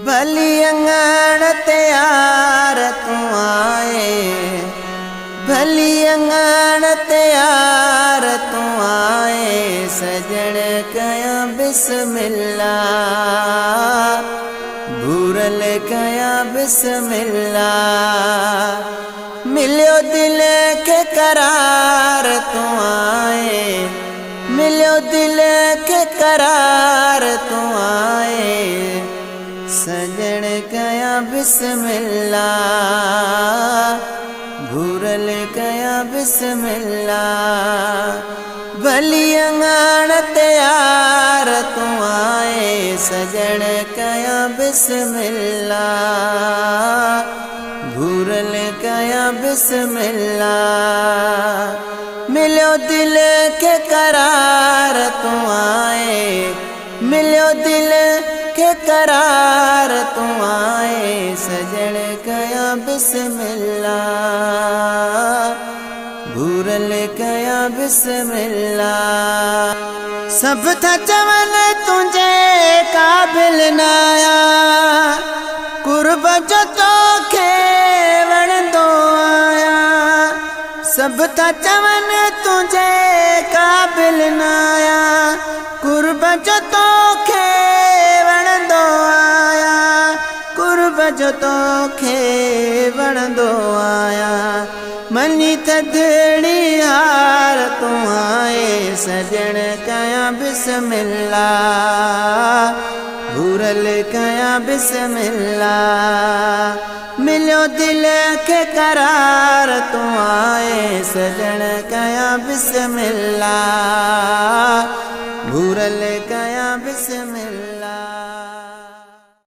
भली अंगण तैयार तू आए, भली अंगण तैयार तू आए, सजण कया बिस्मिल्लाह, भूरल कया बिस्मिल्लाह। मिलियो दिल के करार तू आए, मिलियो दिल के करार तू आए, सजण कया बिस्मिल्लाह, भूरल कया बिस्मिल्लाह। भली अंगण तैयार तू आए, सजण कया बिस्मिल्लाह, भूरल कया बिस्मिल्लाह। मिलियो दिल के करार तू आए, मिलियो दिल के करार तू आए, सजण कया बिस्मिल्लाह, भूरल कया बिस्मिल्लाह। सब था चवन तुझे काबिल नाया, कुर्ब जो तोखे वणंदो आया। सब था चवन तुझे काबिल नाया, कुर्ब जो तोखे वणंदो आया, कुर्ब जो तोखे वणंदो आया। मनी थदड़ी हार तू आए, सजण कया बिस्मिल्लाह, भूरल कया बिस्मिल्लाह। मिलियो दिल के करार तू आए, सजण कया बिस्मिल्लाह, भूरल कया बिस्मिल्लाह।